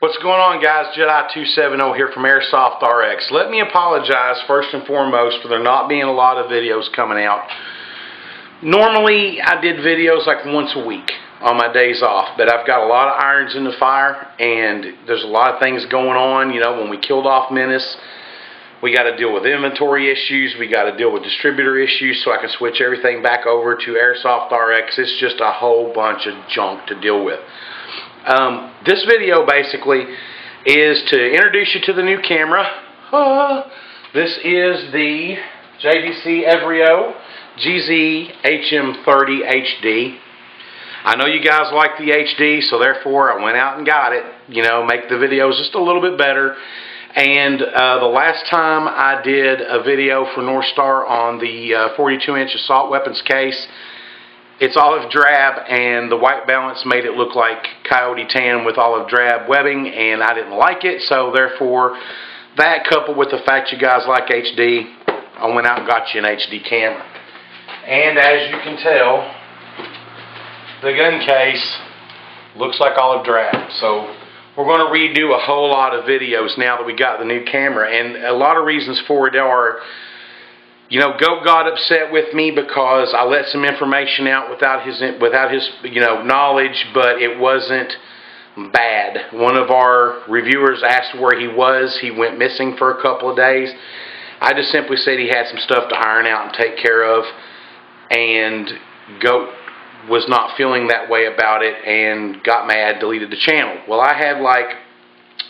What's going on, guys? JEDI270 here from Airsoft RX. Let me apologize first and foremost for there not being a lot of videos coming out. Normally I did videos like once a week on my days off, but I've got a lot of irons in the fire and there's a lot of things going on. You know, when we killed off Menace, we got to deal with inventory issues, we got to deal with distributor issues, so I can switch everything back over to Airsoft RX. It's just a whole bunch of junk to deal with. This video basically is to introduce you to the new camera. This is the JVC GZ HM30 HD. I know you guys like the HD, so therefore I went out and got it. You know, make the videos just a little bit better. And the last time I did a video for North Star on the 42-inch assault weapons case, it's olive drab, and the white balance made it look like coyote tan with olive drab webbing, and I didn't like it. So therefore, that coupled with the fact you guys like HD, I went out and got you an HD camera. And as you can tell, the gun case looks like olive drab. So we're going to redo a whole lot of videos now that we got the new camera, and a lot of reasons for it are, you know, Goat got upset with me because I let some information out without his knowledge, but it wasn't bad. One of our reviewers asked where he was. He went missing for a couple of days. I just simply said he had some stuff to iron out and take care of, and Goat was not feeling that way about it and got mad, deleted the channel. Well, I had like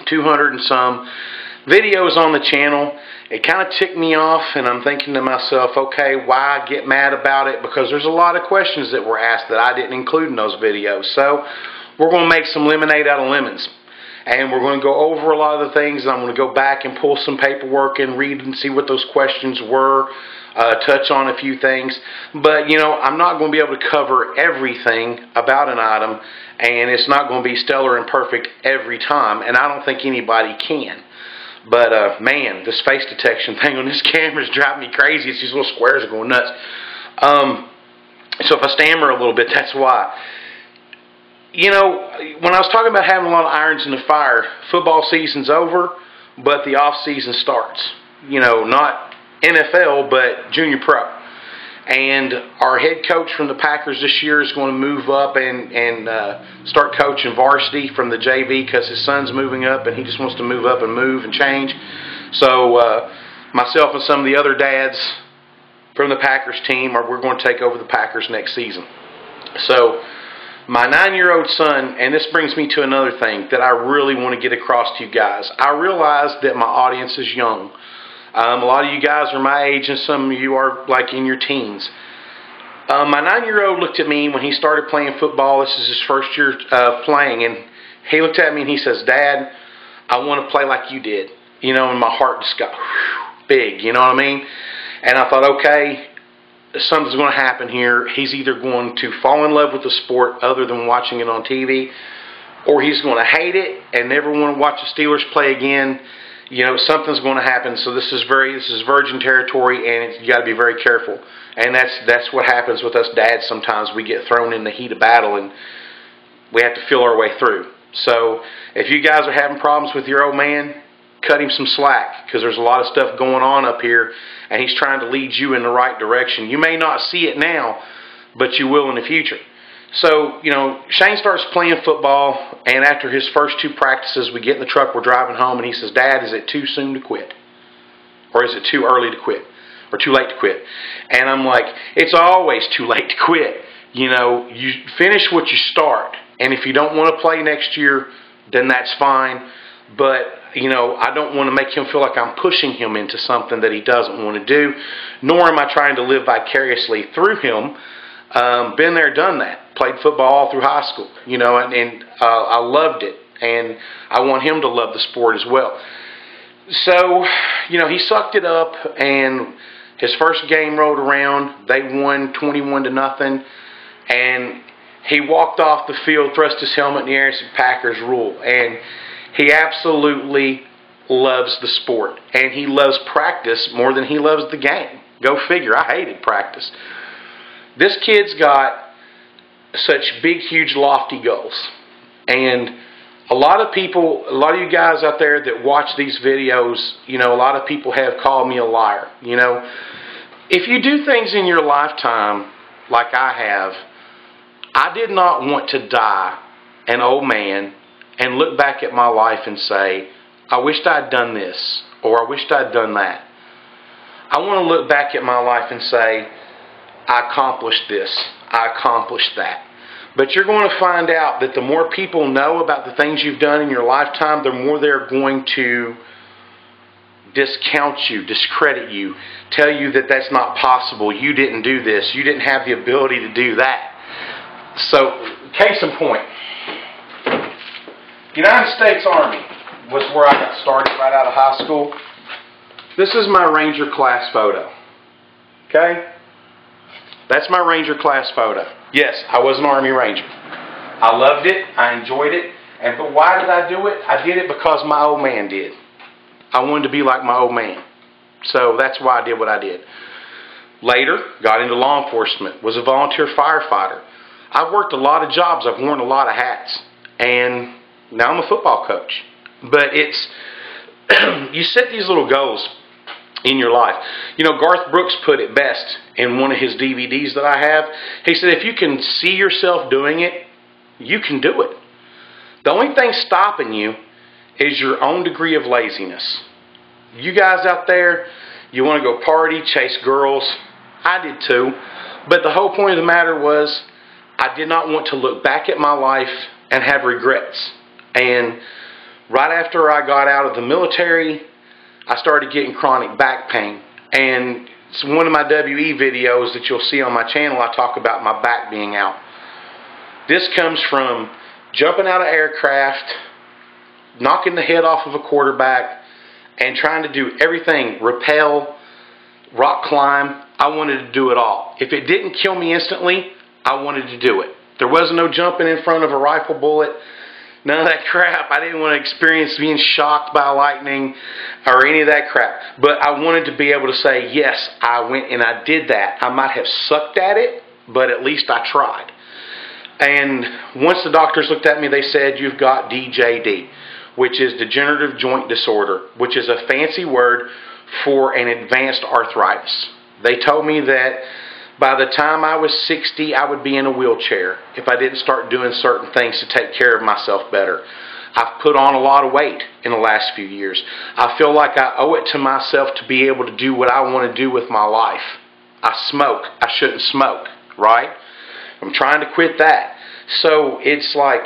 200 and some videos on the channel. It kind of ticked me off, and I'm thinking to myself, okay, why get mad about it? Because there's a lot of questions that were asked that I didn't include in those videos. So we're going to make some lemonade out of lemons, and we're going to go over a lot of the things. I'm going to go back and pull some paperwork and read and see what those questions were, touch on a few things. But, you know, I'm not going to be able to cover everything about an item, and it's not going to be stellar and perfect every time, and I don't think anybody can. But, man, this face detection thing on this camera is driving me crazy. It's these little squares are going nuts. So if I stammer a little bit, that's why. You know, when I was talking about having a lot of irons in the fire, football season's over, but the off season starts. You know, not NFL, but junior pro. And our head coach from the Packers this year is going to move up and start coaching varsity from the JV because his son's moving up and he just wants to move up and move and change. So myself and some of the other dads from the Packers team, we're going to take over the Packers next season. So my 9-year-old son, and this brings me to another thing that I really want to get across to you guys. I realize that my audience is young. A lot of you guys are my age, and some of you are like in your teens. My 9-year-old looked at me when he started playing football. This is his first year playing, and he looked at me and he says, "Dad, I want to play like you did." You know, and my heart just got big, you know what I mean? And I thought, okay, something's going to happen here. He's either going to fall in love with the sport other than watching it on TV, or he's going to hate it and never want to watch the Steelers play again. You know, something's going to happen. So this is virgin territory, and you got to be very careful. And that's what happens with us dads. Sometimes we get thrown in the heat of battle, and we have to feel our way through. So if you guys are having problems with your old man, cut him some slack, because there's a lot of stuff going on up here, and he's trying to lead you in the right direction. You may not see it now, but you will in the future. So, you know, Shane starts playing football, and after his first 2 practices, we get in the truck, we're driving home, and he says, "Dad, is it too soon to quit? Or is it too early to quit? Or too late to quit?" And I'm like, it's always too late to quit. You know, you finish what you start, and if you don't want to play next year, then that's fine. But, you know, I don't want to make him feel like I'm pushing him into something that he doesn't want to do, nor am I trying to live vicariously through him. Been there, done that. Played football all through high school, you know, and I loved it, and I want him to love the sport as well. So, you know, he sucked it up, and his first game rolled around. They won 21-0, and he walked off the field, thrust his helmet in the air, and said, "Packers rule." And he absolutely loves the sport, and he loves practice more than he loves the game. Go figure. I hated practice. This kid's got such big, huge, lofty goals. And A lot of people, a lot of you guys out there that watch these videos, you know, a lot of people have called me a liar. You know, if you do things in your lifetime like I have, I did not want to die an old man and look back at my life and say, I wished I'd done this, or I wished I'd done that. I want to look back at my life and say, I accomplished this, I accomplished that. But you're going to find out that the more people know about the things you've done in your lifetime, the more they're going to discount you, discredit you, tell you that that's not possible, you didn't do this, you didn't have the ability to do that. So, case in point, United States Army was where I got started right out of high school. This is my Ranger class photo. Okay? That's my Ranger class photo. Yes, I was an Army Ranger. I loved it. I enjoyed it. But why did I do it? I did it because my old man did. I wanted to be like my old man. So that's why I did what I did. Later, got into law enforcement. Was a volunteer firefighter. I've worked a lot of jobs. I've worn a lot of hats. And now I'm a football coach. But it's, you set these little goals in your life. You know, Garth Brooks put it best in one of his DVDs that I have. He said, if you can see yourself doing it, you can do it. The only thing stopping you is your own degree of laziness. You guys out there, you want to go party, chase girls. I did too. But the whole point of the matter was, I did not want to look back at my life and have regrets. And right after I got out of the military, I started getting chronic back pain. And it's one of my WE videos that you'll see on my channel, I talk about my back being out. This comes from jumping out of aircraft, knocking the head off of a quarterback, and trying to do everything, rappel, rock climb. I wanted to do it all. If it didn't kill me instantly, I wanted to do it. There was no jumping in front of a rifle bullet. None of that crap. I didn't want to experience being shocked by lightning or any of that crap. But I wanted to be able to say, yes, I went and I did that. I might have sucked at it, but at least I tried. And once the doctors looked at me, they said, you've got DJD, which is degenerative joint disorder, which is a fancy word for an advanced arthritis. They told me that by the time I was 60, I would be in a wheelchair if I didn't start doing certain things to take care of myself better. I've put on a lot of weight in the last few years. I feel like I owe it to myself to be able to do what I want to do with my life. I smoke. I shouldn't smoke, right? I'm trying to quit that. So it's like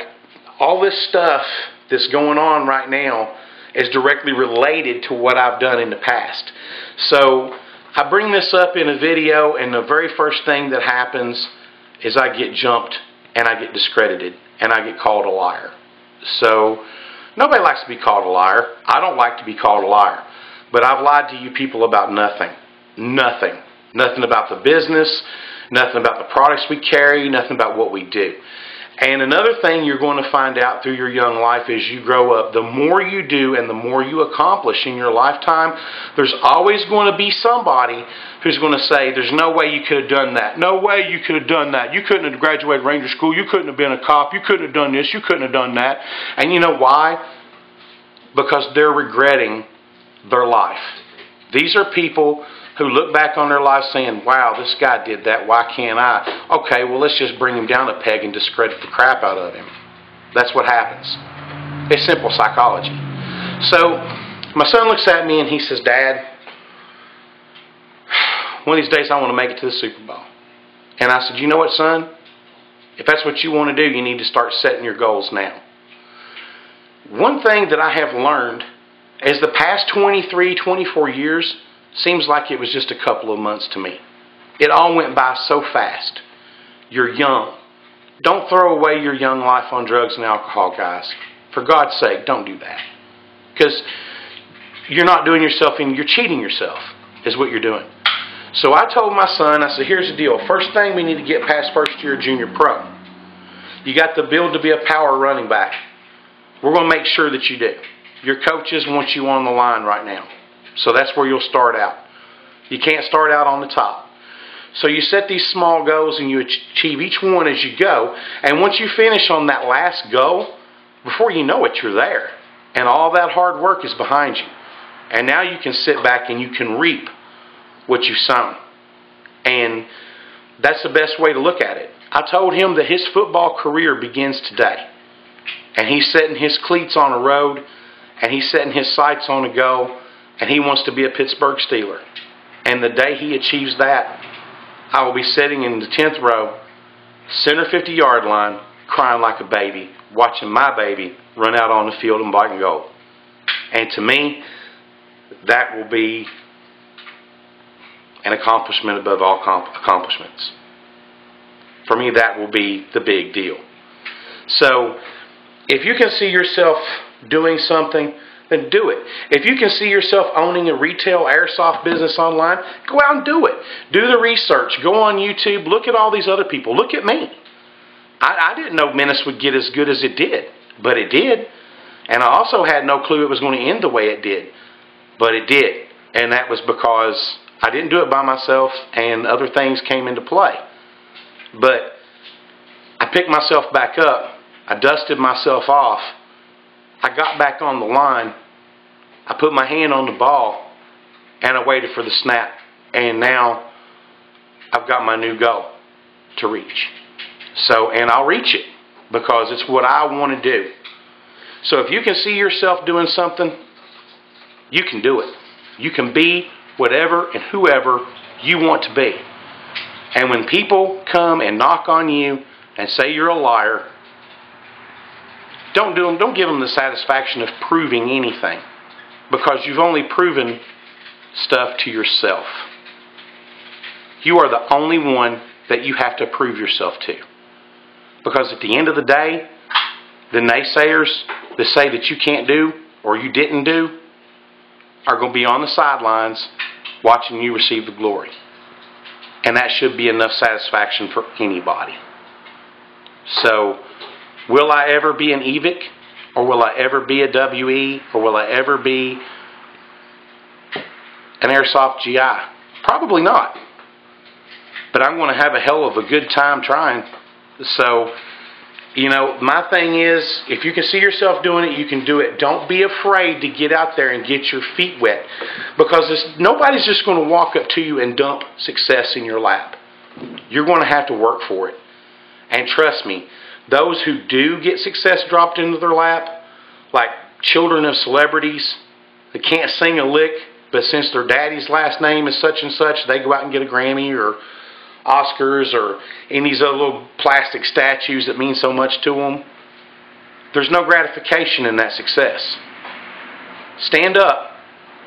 all this stuff that's going on right now is directly related to what I've done in the past. So I bring this up in a video, and the very first thing that happens is I get jumped and I get discredited and I get called a liar. So nobody likes to be called a liar. I don't like to be called a liar. But I've lied to you people about nothing. Nothing. Nothing about the business, nothing about the products we carry, nothing about what we do. And another thing you're going to find out through your young life as you grow up, the more you do and the more you accomplish in your lifetime, there's always going to be somebody who's going to say, there's no way you could have done that. No way you could have done that. You couldn't have graduated Ranger School. You couldn't have been a cop. You couldn't have done this. You couldn't have done that. And you know why? Because they're regretting their life. These are people who look back on their life saying, wow, this guy did that, why can't I? Okay, well, let's just bring him down a peg and discredit the crap out of him. That's what happens. It's simple psychology. So, my son looks at me and he says, Dad, one of these days I want to make it to the Super Bowl. And I said, you know what, son? If that's what you want to do, you need to start setting your goals now. One thing that I have learned is the past 23, 24 years seems like it was just a couple of months to me. It all went by so fast. You're young. Don't throw away your young life on drugs and alcohol, guys. For God's sake, don't do that. Because you're not doing yourself any, you're cheating yourself, is what you're doing. So I told my son, I said, here's the deal. First thing, we need to get past first year junior pro. You got the build to be a power running back. We're going to make sure that you do. Your coaches want you on the line right now. So that's where you'll start out. You can't start out on the top. So you set these small goals and you achieve each one as you go. And once you finish on that last goal, before you know it, you're there. And all that hard work is behind you. And now you can sit back and you can reap what you've sown. And that's the best way to look at it. I told him that his football career begins today. And he's setting his cleats on a road, and he's setting his sights on a goal, and he wants to be a Pittsburgh Steeler. And the day he achieves that, I will be sitting in the 10th row, center 50-yard line, crying like a baby, watching my baby run out on the field in black and gold. And to me, that will be an accomplishment above all accomplishments. For me, that will be the big deal. So, if you can see yourself doing something, then do it. If you can see yourself owning a retail airsoft business online, go out and do it. Do the research. Go on YouTube. Look at all these other people. Look at me. I didn't know Menace would get as good as it did, but it did. And I also had no clue it was going to end the way it did, but it did. And that was because I didn't do it by myself, and other things came into play. But I picked myself back up. I dusted myself off. I got back on the line. I put my hand on the ball, and I waited for the snap. And now I've got my new goal to reach. So, and I'll reach it because it's what I want to do. So if you can see yourself doing something, you can do it. You can be whatever and whoever you want to be. And when people come and knock on you and say you're a liar, don't give them the satisfaction of proving anything, because you've only proven stuff to yourself. You are the only one that you have to prove yourself to. Because at the end of the day, the naysayers that say that you can't do or you didn't do are going to be on the sidelines watching you receive the glory. And that should be enough satisfaction for anybody. So, will I ever be an EVIC? Or will I ever be a WE? Or will I ever be an Airsoft GI? Probably not. But I'm going to have a hell of a good time trying. So, you know, my thing is, if you can see yourself doing it, you can do it. Don't be afraid to get out there and get your feet wet. Because nobody's just going to walk up to you and dump success in your lap. You're going to have to work for it. And trust me, those who do get success dropped into their lap, like children of celebrities that can't sing a lick, but since their daddy's last name is such and such, they go out and get a Grammy or Oscars or any of these other little plastic statues that mean so much to them. There's no gratification in that success. Stand up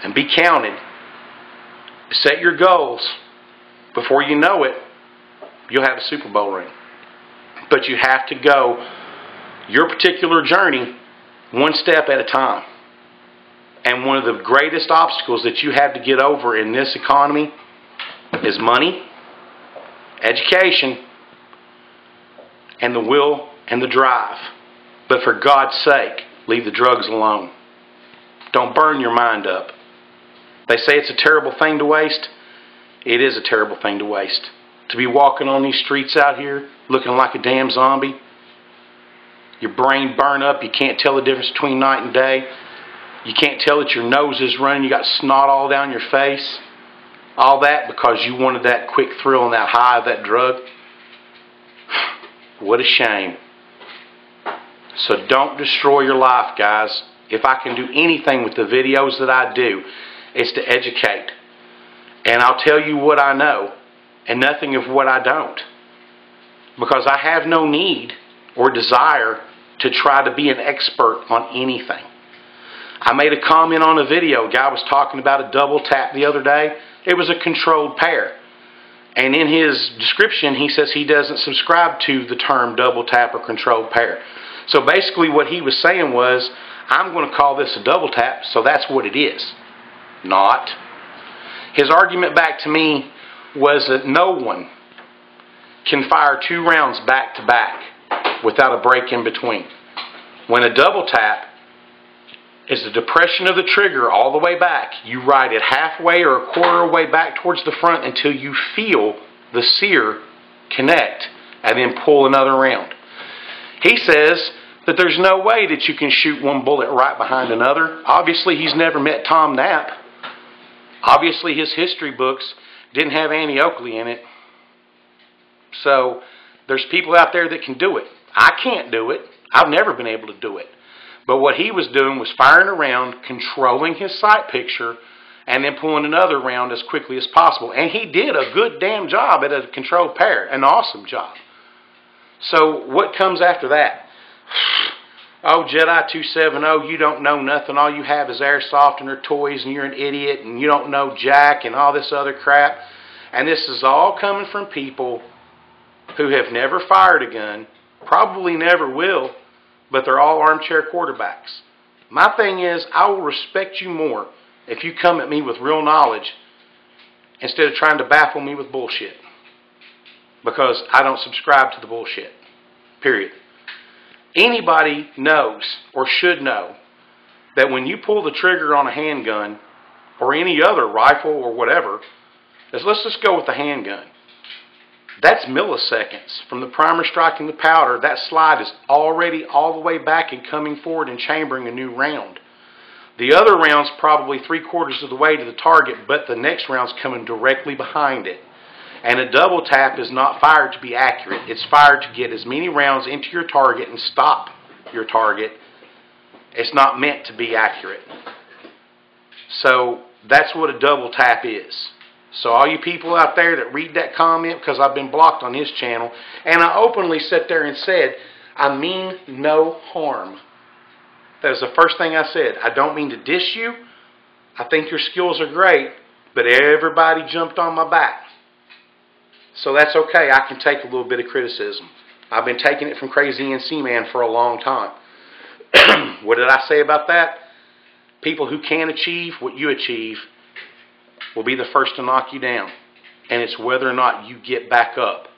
and be counted. Set your goals. Before you know it, you'll have a Super Bowl ring. But you have to go your particular journey one step at a time. And one of the greatest obstacles that you have to get over in this economy is money, education, and the will and the drive. But for God's sake, leave the drugs alone. Don't burn your mind up. They say it's a terrible thing to waste. It is a terrible thing to waste. To be walking on these streets out here looking like a damn zombie. Your brain burn up. You can't tell the difference between night and day. You can't tell that your nose is running. You got snot all down your face. All that because you wanted that quick thrill and that high of that drug. What a shame. So don't destroy your life, guys. If I can do anything with the videos that I do, it's to educate. And I'll tell you what I know and nothing of what I don't. Because I have no need or desire to try to be an expert on anything. I made a comment on a video. A guy was talking about a double tap the other day. It was a controlled pair. And in his description, he says he doesn't subscribe to the term double tap or controlled pair. So basically what he was saying was, I'm going to call this a double tap, so that's what it is. Not. His argument back to me was that no one can fire 2 rounds back to back without a break in between. When a double tap is the depression of the trigger all the way back, you ride it halfway or a quarter way back towards the front until you feel the sear connect and then pull another round. He says that there's no way that you can shoot one bullet right behind another. Obviously, he's never met Tom Knapp. Obviously, his history books didn't have Annie Oakley in it. So, there's people out there that can do it. I can't do it. I've never been able to do it. But what he was doing was firing a round, controlling his sight picture, and then pulling another round as quickly as possible. And he did a good damn job at a controlled pair. An awesome job. So, what comes after that? Oh, JEDI270, you don't know nothing. All you have is airsoft and their toys, and you're an idiot, and you don't know jack, and all this other crap. And this is all coming from people who have never fired a gun, probably never will, but they're all armchair quarterbacks. My thing is, I will respect you more if you come at me with real knowledge instead of trying to baffle me with bullshit. Because I don't subscribe to the bullshit. Period. Anybody knows or should know that when you pull the trigger on a handgun or any other rifle or whatever, let's just go with the handgun. That's milliseconds from the primer striking the powder. That slide is already all the way back and coming forward and chambering a new round. The other round's probably 3/4 of the way to the target, but the next round's coming directly behind it. And a double tap is not fired to be accurate. It's fired to get as many rounds into your target and stop your target. It's not meant to be accurate. So that's what a double tap is. So all you people out there that read that comment, because I've been blocked on his channel, and I openly sat there and said, I mean no harm. That was the first thing I said. I don't mean to diss you. I think your skills are great, but everybody jumped on my back. So that's okay. I can take a little bit of criticism. I've been taking it from Crazy NC Man for a long time. What did I say about that? People who can achieve what you achieve will be the first to knock you down. And it's whether or not you get back up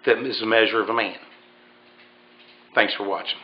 that is a measure of a man. Thanks for watching.